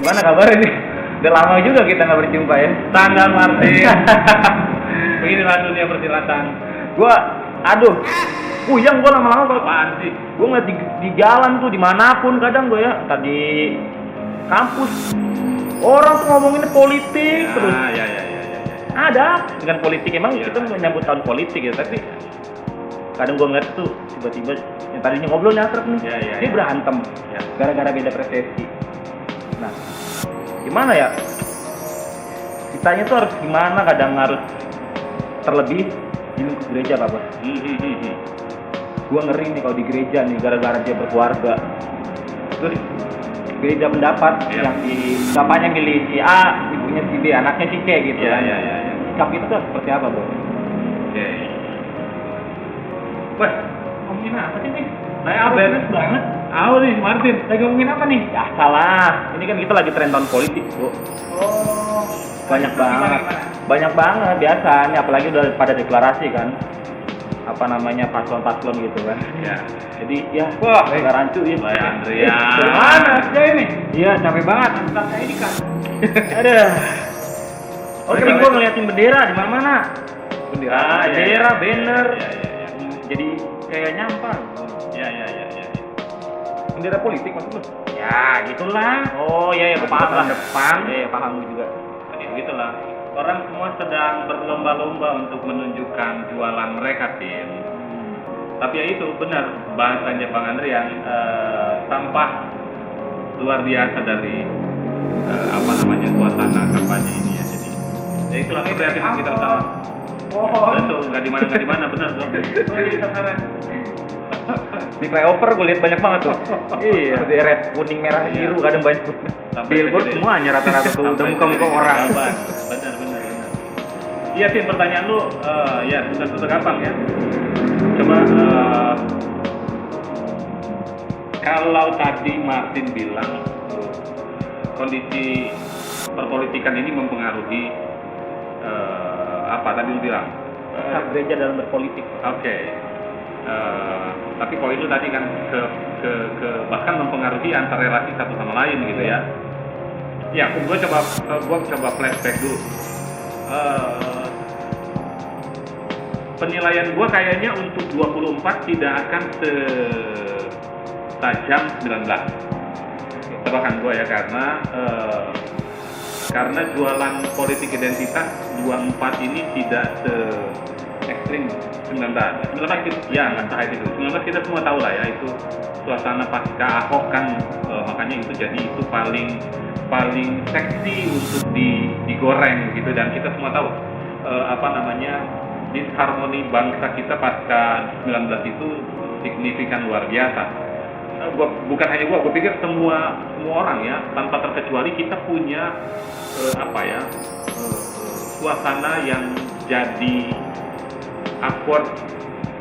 Gimana kabarnya nih? Udah lama juga kita nggak berjumpa ya. Tanggal Martin. Beginilah dunia persilatan. Puyeng gua lama-lama kalau Apaan sih? gua ngeliat di jalan tuh dimanapun kadang gua ya, tadi kampus orang tuh ngomongin politik terus. Ya. Ada dengan politik emang Ya. kita menyambut tahun politik ya, tapi kadang gua ngeliat tuh tiba-tiba yang tadinya ngobrol nyasrep nih, Ya. dia berantem Ya. gara-gara beda persepsi. Nah, gimana ya? Kitanya tuh harus gimana? Kadang harus terlebih di lingkup gereja, Pak Bos. Gua ngeri nih kalau di gereja nih gara-gara dia berkeluarga. Terus gereja pendapat Ya. yang si bapaknya milih si A, ibunya si B, anaknya si C gitu. Ya. Sikap itu tuh seperti apa, Bos? Oke. Wah, ngomongin apa sih nih? Saya update banget. Apa nih Martin? Lagi ngomongin apa nih? Ya salah. Ini kan kita lagi tren tahun politik, Bu. Oh. Banyak banget biasa nih, apalagi udah pada deklarasi kan. Apa namanya paslon-paslon gitu kan. Ya. Jadi ya, Wah, agak rancu ya. Mbak Andrea. Dari mana sih ini? Iya, capek banget. Entar saya ini kan. Ada. Oke, Baik, gue baik. ngeliatin bendera di mana-mana. Bendera, banner. Ya. Jadi kayak nyampar. Ya. Bendera politik maksud lu? Ya, gitulah. Oh, iya, gue paham lah. Depan. Iya, paham gue juga. Begitulah. Orang semua sedang berlomba-lomba untuk menunjukkan jualan mereka, Tim. Tapi ya itu benar bahasanya Bang Andre yang tampak luar biasa dari suasana kampanye ini ya. Jadi ya itulah kreativitas kita utama. Betul, nggak di mana benar dong. Di flyover gue lihat banyak banget tuh. Iya, di red, kuning, merah, biru kadang banyak. Billboard semuanya rata-rata tuh udah muka-muka orang. Benar. Iya sih, pertanyaan lu ya sudah gampang ya. Coba kalau tadi Martin bilang kondisi perpolitikan ini mempengaruhi apa tadi lu bilang? Sikap gereja dalam berpolitik. Oke. Tapi poin lu tadi kan ke bahkan mempengaruhi antar relasi satu sama lain gitu ya. Ya, gua coba flashback dulu. Penilaian gua kayaknya untuk 24 tidak akan setajam 19. Tebakan gua ya karena jualan politik identitas 24 ini tidak se ekstrim 19 itu ya nggak sah itu 19 kita semua tahu lah ya, itu suasana pasca Ahok kan makanya itu jadi itu paling seksi untuk digoreng gitu, dan kita semua tahu disharmoni bangsa kita pasca 19 itu signifikan luar biasa. Bukan hanya gue pikir semua orang ya tanpa terkecuali kita punya suasana yang jadi awkward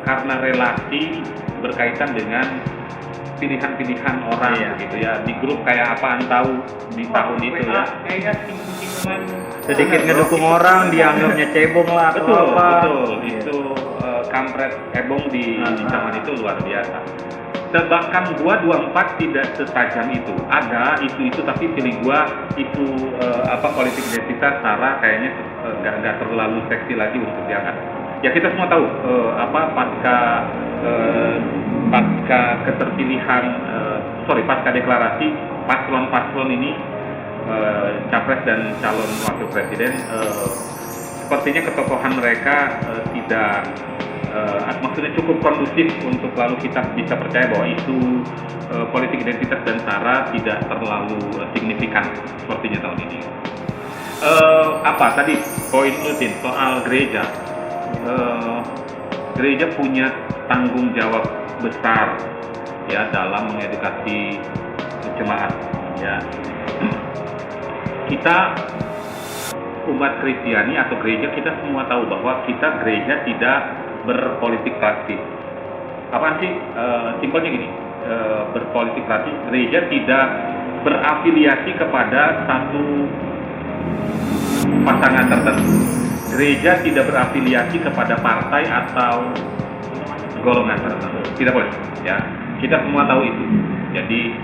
karena relasi berkaitan dengan pilihan-pilihan orang gitu ya, di grup kayak apaan tahu di tahun itu ya, Kayaknya singgung-singgungan sedikit ngedukung orang dianggapnya cebong lah atau betul apa. itu kampret ebong di zaman itu luar biasa. Bahkan gua 24 tidak setajam itu. Ada isu-isu tapi pilih gua isu politik identitas Sarah kayaknya nggak terlalu seksi lagi untuk diangkat. Ya kita semua tahu pasca keterpilihan pasca deklarasi paslon ini capres dan calon wakil presiden sepertinya ketokohan mereka tidak maksudnya cukup kondusif untuk lalu kita bisa percaya bahwa isu politik identitas dan SARA tidak terlalu signifikan sepertinya tahun ini. Tadi poin Lutin soal gereja. Gereja punya tanggung jawab besar ya dalam mengedukasi jemaat ya. Kita umat Kristiani atau gereja, kita semua tahu bahwa kita gereja tidak berpolitik praktis. Apaan sih? Simpelnya gini, berpolitik praktis, gereja tidak berafiliasi kepada satu pasangan tertentu. Gereja tidak berafiliasi kepada partai atau golongan tertentu. Tidak boleh, ya. Kita semua tahu itu. Jadi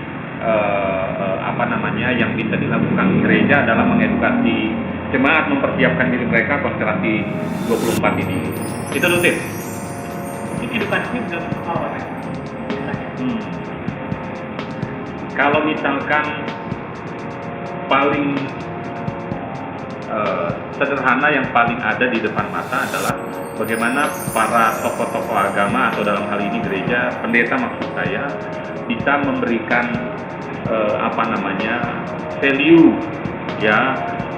yang bisa dilakukan gereja adalah mengedukasi jemaat mempersiapkan diri mereka konstelasi 24 ini. Itu rutin. Edukasi udah awal ya. Kalau misalkan paling sederhana yang paling ada di depan mata adalah bagaimana para tokoh-tokoh agama atau dalam hal ini gereja, pendeta maksud saya, bisa memberikan value, ya.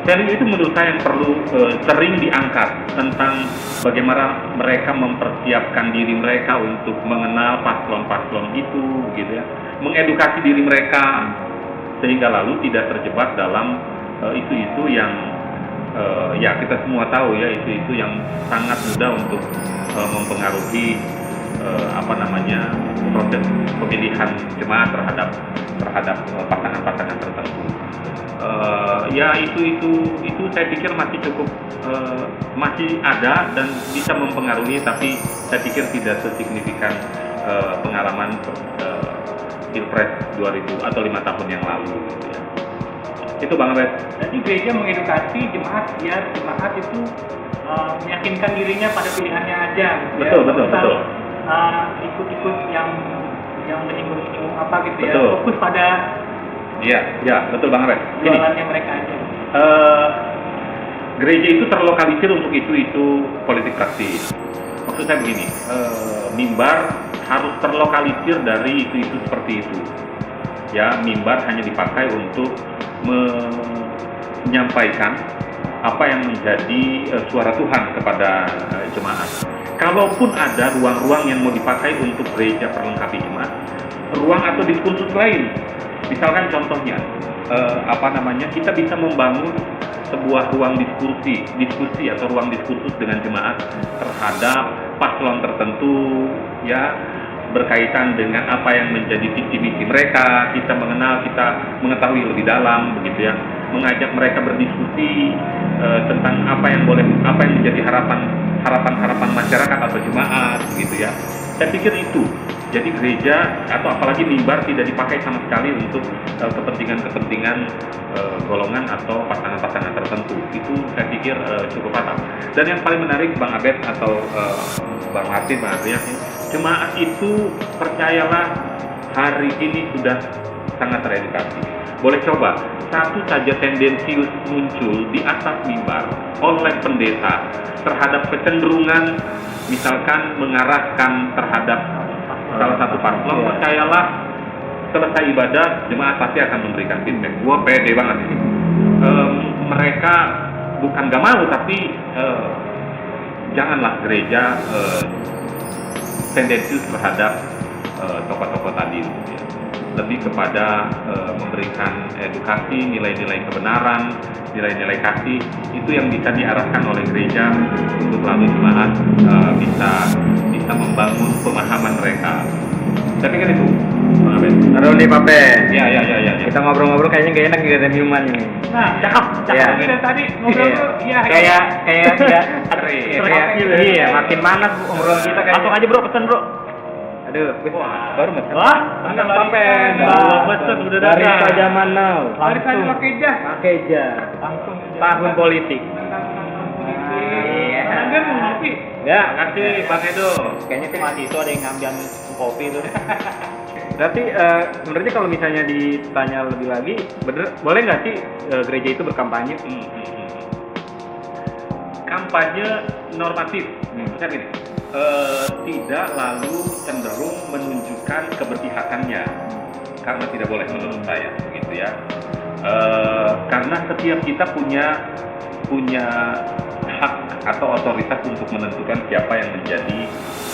Value itu menurut saya yang perlu sering diangkat tentang bagaimana mereka mempersiapkan diri mereka untuk mengenal paslon-paslon itu, gitu ya, mengedukasi diri mereka sehingga lalu tidak terjebak dalam isu-isu yang ya kita semua tahu ya, isu-isu yang sangat mudah untuk mempengaruhi proses pemilihan jemaat terhadap pasangan-pasangan tertentu. Ya itu saya pikir masih cukup masih ada dan bisa mempengaruhi, tapi saya pikir tidak sesignifikan pengalaman Pilpres 2000 atau 5 tahun yang lalu, gitu ya. Itu Bang Abed. Jadi gereja mengedukasi jemaat biar jemaat itu meyakinkan dirinya pada pilihannya aja, gitu Betul, ya. betul. Ikut-ikut yang menyinggung apa gitu Betul. ya. Fokus pada Iya, betul Bang Abed. Gini, jualannya mereka aja. gereja itu terlokalisir untuk isu-isu politik praktis. Maksud saya begini, mimbar harus terlokalisir dari isu-isu seperti itu. Ya, mimbar hanya dipakai untuk menyampaikan apa yang menjadi suara Tuhan kepada jemaat. Kalaupun ada ruang-ruang yang mau dipakai untuk gereja perlengkapi jemaat, ruang atau diskursus lain, misalkan contohnya, kita bisa membangun sebuah ruang diskusi atau ruang diskursus dengan jemaat terhadap paslon tertentu, ya, berkaitan dengan apa yang menjadi visi misi mereka, kita mengetahui lebih dalam, begitu ya, mengajak mereka berdiskusi tentang apa yang menjadi harapan masyarakat atau jemaat, begitu ya. Saya pikir itu. Jadi gereja atau apalagi mimbar tidak dipakai sama sekali untuk kepentingan golongan atau pasangan-pasangan tertentu. Itu saya pikir cukup fatal. Dan yang paling menarik Bang Abed atau Bang Martin, Bang Adrian, jemaat itu percayalah hari ini sudah sangat teredukasi. Boleh coba satu saja tendensius muncul di atas mimbar oleh pendeta terhadap kecenderungan misalkan mengarahkan terhadap salah satu paslon, percayalah selesai ibadah jemaat pasti akan memberikan feedback. Gua pede banget ini. Mereka bukan gak mau, tapi janganlah gereja tendensius terhadap tokoh-tokoh tadi, gitu ya. Lebih kepada memberikan edukasi, nilai-nilai kebenaran, nilai-nilai kasih, itu yang bisa diarahkan oleh gereja untuk lalu jemaat bisa membangun pemahaman mereka. Saya pikir itu, Bang Abed. Halo nih Pape. Ya. Kita ngobrol-ngobrol kayaknya gak enak gak ada minuman ini. Nah, cakep Iya. ini dari tadi ngobrol tuh, iya. Iya, makin panas obrolan kita kayaknya. Langsung aja bro, pesen bro. Aduh, baru mesen. Wah, Tenang Pape. pesen udah Dari datang. zaman now. Dari tadi Makeja. Makeja. Langsung. Tahun politik. Iya. Kan mau ngopi. Ya, Makasih Bang Edo. kayaknya sih Masih itu ada yang ngambil kopi itu. Berarti sebenarnya kalau misalnya ditanya lebih lagi, boleh nggak sih gereja itu berkampanye? Kampanye normatif, misalnya gini, tidak lalu cenderung menunjukkan keberpihakannya, karena tidak boleh menurut saya, begitu ya. Karena setiap kita punya hak atau otoritas untuk menentukan siapa yang menjadi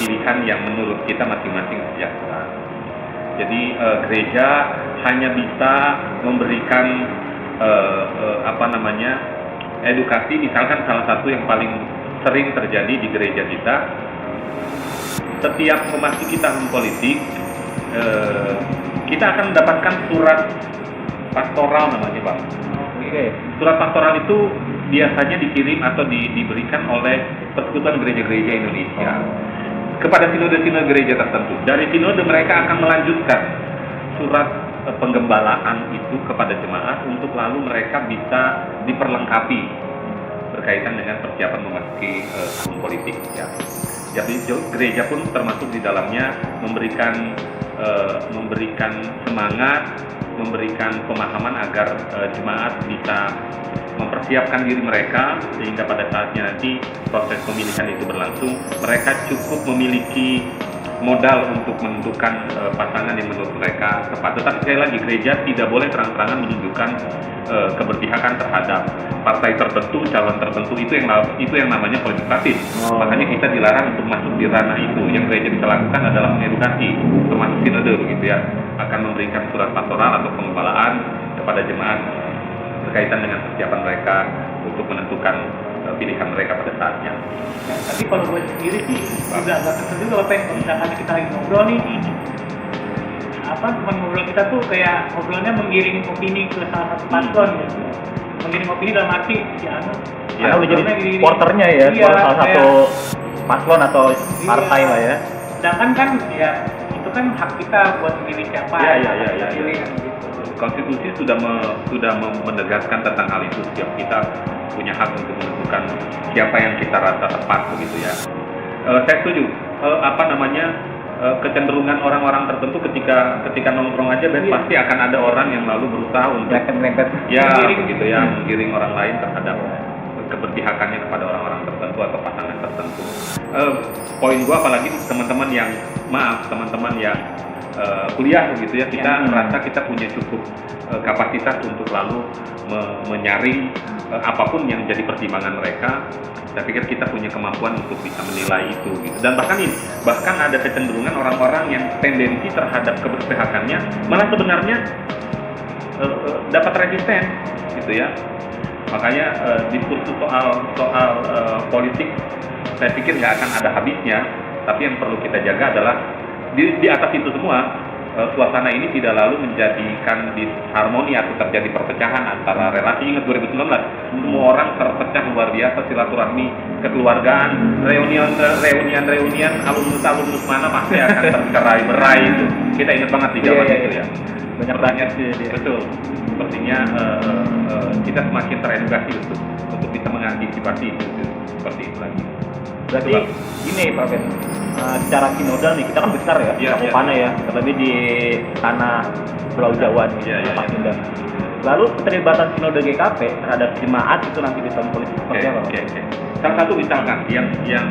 pilihan yang menurut kita masing-masing sejahtera. Jadi gereja hanya bisa memberikan edukasi. Misalkan salah satu yang paling sering terjadi di gereja kita, setiap memasuki tahun politik, kita akan mendapatkan surat pastoral namanya, Bang. Oke. Surat pastoral itu biasanya dikirim atau diberikan oleh Persekutuan Gereja-Gereja Indonesia kepada sinode-sinode gereja tertentu. Dari sinode mereka akan melanjutkan surat penggembalaan itu kepada jemaat untuk lalu mereka bisa diperlengkapi berkaitan dengan persiapan memasuki tahun politik ya. Jadi gereja pun termasuk di dalamnya memberikan semangat, memberikan pemahaman agar jemaat bisa mempersiapkan diri mereka sehingga pada saatnya nanti proses pemilihan itu berlangsung, mereka cukup memiliki modal untuk menentukan pasangan yang menurut mereka tepat. Tetapi sekali lagi, gereja tidak boleh terang-terangan menunjukkan keberpihakan terhadap partai tertentu, calon tertentu. Itu yang namanya politik praktis. Makanya kita dilarang untuk masuk di ranah itu. Yang gereja bisa lakukan adalah mengedukasi, termasuk sinode begitu ya, akan memberikan surat pastoral atau pengembalaan kepada jemaat berkaitan dengan persiapan mereka untuk menentukan pilihan mereka pada saatnya. Ya, tapi kalau gue sendiri sih juga agak kesel juga Bapak, kalau misalkan kita lagi ngobrol nih, teman ngobrol kita tuh kayak ngobrolnya menggiring opini ke salah satu paslon gitu. Menggiring opini dalam arti Karena udah jadi porternya ya, iya, salah satu paslon atau partai lah ya. Sedangkan kan ya itu kan hak kita buat memilih siapa Iya. pilih kan gitu. Konstitusi sudah menegaskan tentang hal itu. Setiap kita punya hak untuk menentukan siapa yang kita rasa tepat begitu ya. Saya setuju. Kecenderungan orang-orang tertentu ketika nongkrong aja pasti akan ada orang yang lalu berusaha untuk begitu ya, menggiring orang lain terhadap keberpihakannya kepada orang-orang tertentu atau pasangan tertentu. Poin gua apalagi teman-teman yang kuliah begitu ya, kita merasa kita punya cukup kapasitas untuk lalu menyaring apapun yang jadi pertimbangan mereka. Saya pikir kita punya kemampuan untuk bisa menilai itu gitu. Dan bahkan ada kecenderungan orang-orang yang tendensi terhadap keberpihakannya malah sebenarnya dapat resisten gitu ya. Makanya diskursus soal politik saya pikir nggak akan ada habisnya. Tapi yang perlu kita jaga adalah di atas itu semua, suasana ini tidak lalu menjadikan disharmoni atau terjadi perpecahan antara relasi. Ingat 2019, semua orang terpecah luar biasa, silaturahmi, kekeluargaan, reunian, alumnus mana pasti akan tercerai-berai itu. Kita ingat banget di zaman itu ya. Banyak banget sih dia. Betul. Sepertinya kita semakin teredukasi untuk bisa mengantisipasi itu seperti itu lagi. Berarti ini Pak Ben, secara sinodal nih kita kan besar ya, cakupannya ya, terlebih di tanah Pulau Jawa nih, Pak Sunda. Lalu keterlibatan sinode GKP terhadap jemaat itu nanti di tahun politik seperti apa? Oke. Salah satu misalkan yang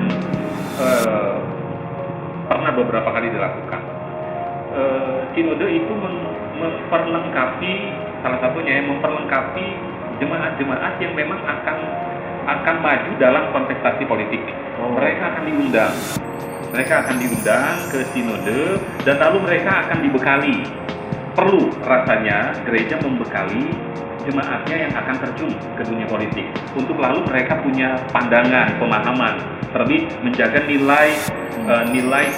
pernah beberapa kali dilakukan, sinode itu memperlengkapi, salah satunya memperlengkapi jemaat-jemaat yang memang akan maju dalam kontestasi politik. Mereka akan diundang ke sinode dan lalu mereka akan dibekali. Perlu rasanya gereja membekali jemaatnya yang akan terjun ke dunia politik untuk lalu mereka punya pandangan, pemahaman, terlebih menjaga nilai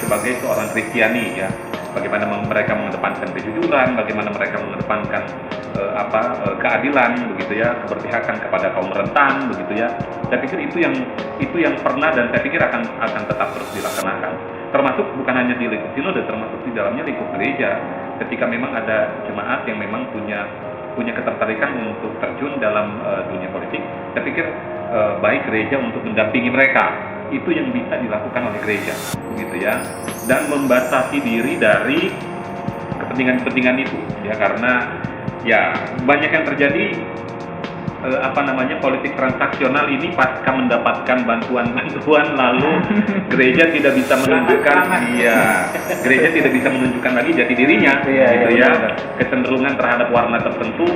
sebagai seorang Kristiani ya. Bagaimana mereka mengedepankan kejujuran, bagaimana mereka mengedepankan keadilan begitu ya, keberpihakan kepada kaum rentan begitu ya. Saya pikir itu yang pernah dan saya pikir akan tetap terus dilaksanakan. Termasuk bukan hanya di lingkup sinode, termasuk di dalamnya lingkup gereja. Ketika memang ada jemaat yang memang punya ketertarikan untuk terjun dalam dunia politik, saya pikir baik gereja untuk mendampingi mereka. Itu yang bisa dilakukan oleh gereja begitu ya, dan membatasi diri dari kepentingan itu ya, karena ya banyak yang terjadi politik transaksional ini pasca mendapatkan bantuan lalu gereja tidak bisa menunjukkan gereja tidak bisa menunjukkan lagi jati dirinya gitu ya, kecenderungan terhadap warna tertentu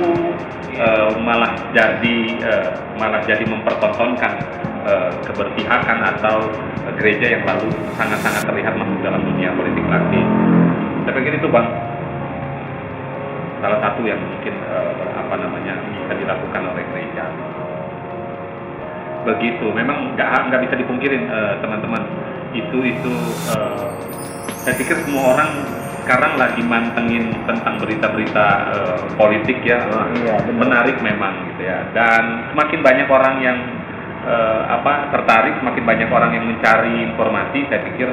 malah jadi mempertontonkan keberpihakan atau gereja yang lalu sangat-sangat terlihat masuk dalam dunia politik praktis. Saya pikir itu Bang salah satu yang mungkin bisa dilakukan oleh gereja. Begitu, memang nggak bisa dipungkirin teman-teman. Itu saya pikir semua orang sekarang lagi mantengin tentang berita-berita politik ya, menarik memang gitu ya. Dan semakin banyak orang yang tertarik, semakin banyak orang yang mencari informasi. Saya pikir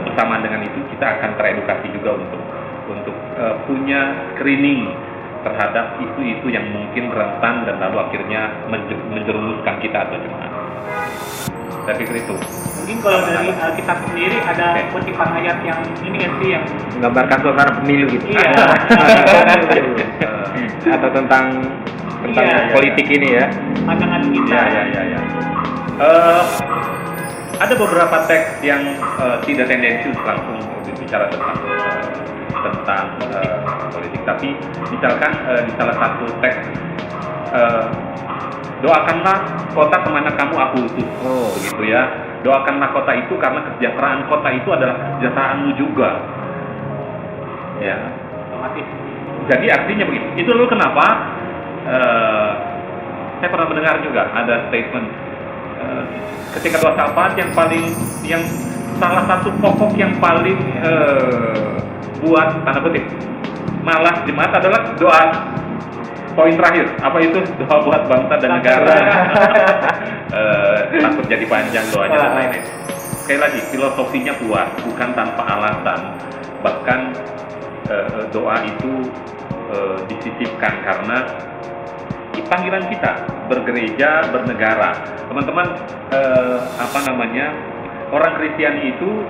bersamaan dengan itu kita akan teredukasi juga untuk punya screening terhadap isu-isu yang mungkin rentan dan lalu akhirnya menjerumuskan kita atau jemaat. Saya pikir itu. Mungkin kalau dari Alkitab sendiri ada kutipan ayat yang ini kan sih yang Menggambarkan suasana pemilu gitu. Iya. Atau tentang Iya. politik ini ya. pandangan kita. Ya. Ada beberapa teks yang tidak tendensius langsung bicara tentang politik, tapi misalkan di salah satu teks doakanlah kota kemana kamu aku utus, begitu ya. Doakanlah kota itu karena kesejahteraan kota itu adalah kesejahteraanmu juga, ya. Otomatis. Jadi artinya begitu. Itu lalu kenapa saya pernah mendengar juga ada statement ketika doa syafaat yang salah satu pokok yang paling buat tanda kutip malah jemaat adalah doa poin terakhir. Apa itu? Doa buat bangsa dan negara. Takut jadi panjang doanya dan lain-lain. Sekali lagi, filosofinya kuat, bukan tanpa alasan. Bahkan doa itu disisipkan karena panggilan kita bergereja, bernegara. Teman-teman, orang Kristiani itu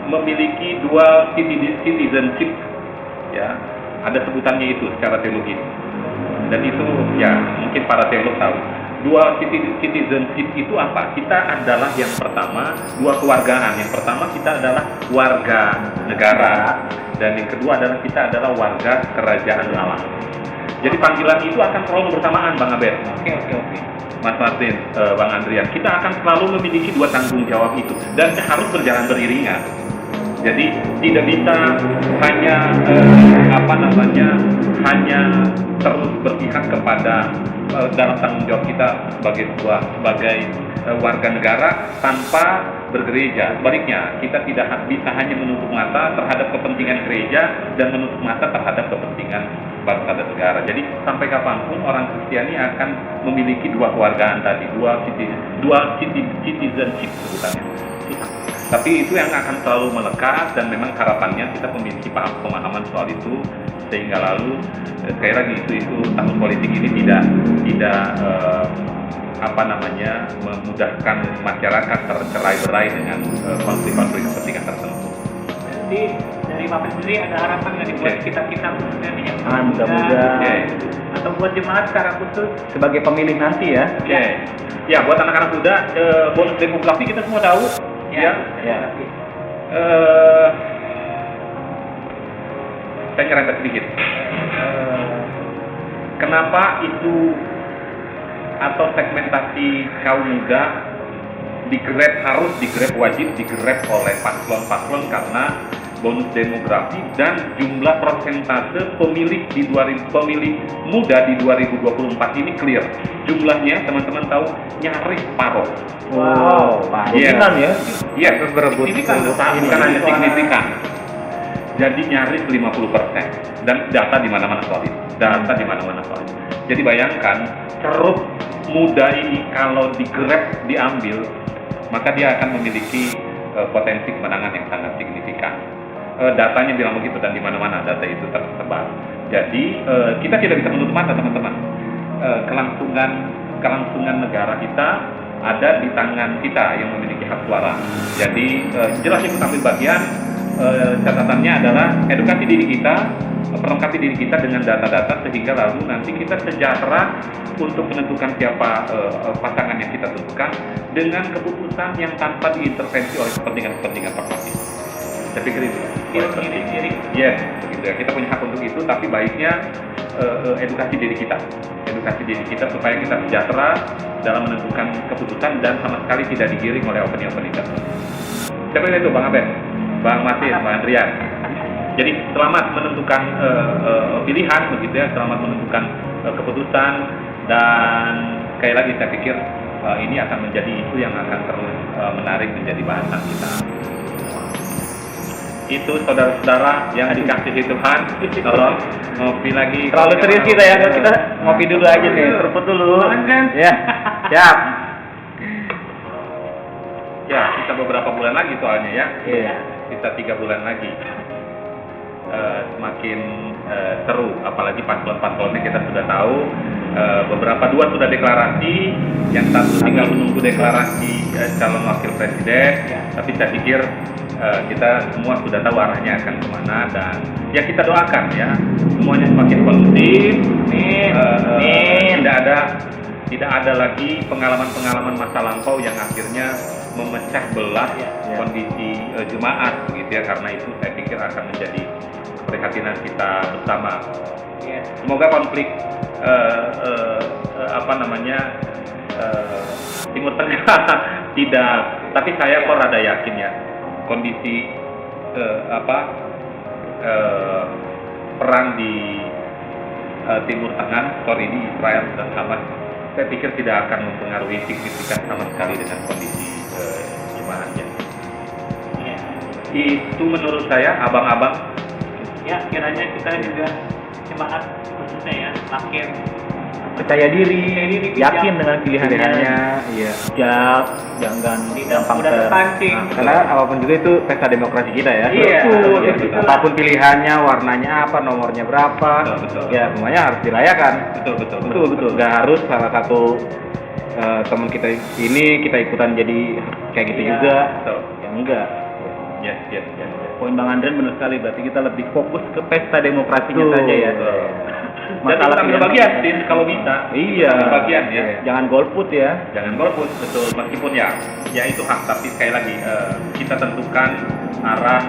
memiliki dual citizenship, ya. Ada sebutannya itu secara teologi. Dan itu ya mungkin para teolog tahu. Dual citizenship itu apa? Kita adalah yang pertama dua kewargaan. Yang pertama kita adalah warga negara, dan yang kedua adalah kita adalah warga kerajaan Allah. Jadi panggilan itu akan selalu bersamaan, Bang Abed. Oke. Mas Martin, Bang Andrian, kita akan selalu memiliki dua tanggung jawab itu dan harus berjalan beriringan. Jadi tidak bisa hanya hanya terus berpihak kepada dalam tanggung jawab kita sebagai warga negara tanpa bergereja. Sebaliknya, kita tidak bisa hanya menutup mata terhadap kepentingan gereja dan menutup mata terhadap kepentingan bangsa dan negara. Jadi sampai kapanpun orang Kristiani akan memiliki dua kewargaan tadi, dua citizenship sebutannya. Tapi itu yang akan selalu melekat, dan memang harapannya kita memiliki pemahaman soal itu, sehingga lalu sekali lagi isu tahun politik ini tidak memudahkan masyarakat tercerai-berai dengan konflik-konflik kepentingan tertentu. Jadi dari Bapak sendiri ada harapan nggak nih buat kita khususnya nih yang Mudah-mudahan. Oke. atau buat jemaat secara khusus? Sebagai pemilih nanti ya. Oke. Ya, buat anak-anak muda, bonus demografi kita semua tahu. Ya. Saya nyerempet sedikit. Kenapa itu atau segmentasi kaum muda harus wajib digrab oleh paslon-paslon karena bonus demografi dan jumlah persentase pemilih muda di 2024 ini clear. Jumlahnya teman-teman tahu nyaris separuh. Wow, Iya. ya. Iya, berebut. Ini kan bukan hanya signifikan. Jadi nyaris 50%. Dan data di mana-mana soal itu. Jadi bayangkan ceruk muda ini kalau diambil, maka dia akan memiliki potensi kemenangan yang sangat signifikan. Datanya bilang begitu, dan di mana-mana data itu tersebar. Jadi kita tidak bisa menutup mata, teman-teman. Kelangsungan negara kita ada di tangan kita yang memiliki hak suara. Jadi jelas ikut ambil bagian. Catatannya adalah edukasi diri kita, perlengkapi diri kita dengan data-data, sehingga lalu nanti kita sejahtera untuk menentukan siapa pasangan yang kita tentukan dengan keputusan yang tanpa diintervensi oleh kepentingan pragmatis. Saya pikir itu Diri. Yes, begitu ya. Kita punya hak untuk itu, tapi baiknya edukasi diri kita supaya kita sejahtera dalam menentukan keputusan dan sama sekali tidak digiring oleh opini-opini tertentu. Saya pikir itu, Bang Abed, Bang Martin, Bang Andrian. Jadi selamat menentukan pilihan, begitu ya, selamat menentukan keputusan, dan sekali lagi saya pikir ini akan menjadi isu yang akan terus menarik menjadi bahasan kita. Itu saudara-saudara yang dikasihi Tuhan, tolong ngopi lagi. Terlalu serius kita ya, kita ngopi dulu aja nih, seruput dulu. Ya, siap. Ya, kita beberapa bulan lagi soalnya ya. Iya. Kita 3 bulan lagi. semakin seru, apalagi paslon-paslonnya kita sudah tahu. Beberapa dua sudah deklarasi, yang satu tinggal menunggu deklarasi calon wakil presiden. Tapi saya pikir kita semua sudah tahu arahnya akan kemana, dan ya kita doakan ya semuanya semakin kondusif. Tidak ada lagi pengalaman-pengalaman masa lampau yang akhirnya memecah belah kondisi jemaat begitu ya, karena itu saya pikir akan menjadi keprihatinan kita bersama. Semoga konflik Timur Tengah tidak, tapi saya kok rada yakin ya kondisi perang di Timur Tengah, sorry di Israel dan Hamas, saya pikir tidak akan mempengaruhi signifikan sama sekali dengan kondisi jemaahnya. Itu menurut saya, abang-abang. Ya, kiranya kita juga jemaat khususnya ya makin Percaya diri, yakin dengan pilihannya, iya. jangan tidak gampang mudah terpancing. Karena apapun juga itu pesta demokrasi kita ya. Iya, Betul. betul. Apapun pilihannya, warnanya apa, nomornya berapa, Betul. ya semuanya harus dirayakan. Betul. Nggak harus salah satu teman kita ini kita ikutan jadi kayak gitu Iya. juga. Betul. yang enggak. Yes. Poin Bang Andren benar sekali, berarti kita lebih fokus ke pesta demokrasinya Betul. saja ya. Dan Masalah ambil pilihan. bagian, Tin, kalau bisa. Iya. Ambil bagian ya. Jangan golput ya. Jangan golput, betul. Meskipun ya itu hak, tapi sekali lagi kita tentukan arah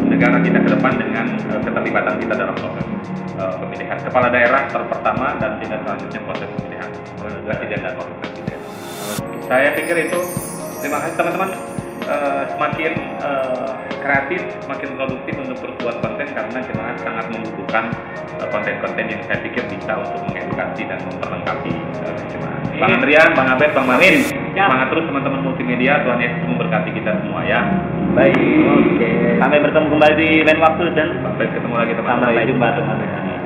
negara kita ke depan dengan keterlibatan kita dalam proses pemilihan kepala daerah pertama dan tidak selanjutnya proses pemilihan presiden dan wakil presiden. Saya pikir itu. Terima kasih teman-teman. Semakin kreatif, semakin produktif untuk berbuat konten, karena jemaat sangat membutuhkan konten-konten yang saya pikir bisa untuk mengedukasi dan memperlengkapi jemaat. Bang Andrian, Bang Abed, Bang Martin, semangat terus teman-teman multimedia. Tuhan Yesus memberkati kita semua ya. Baik. Sampai bertemu kembali di lain waktu dan Sampai ketemu lagi teman-teman. sampai jumpa teman-teman.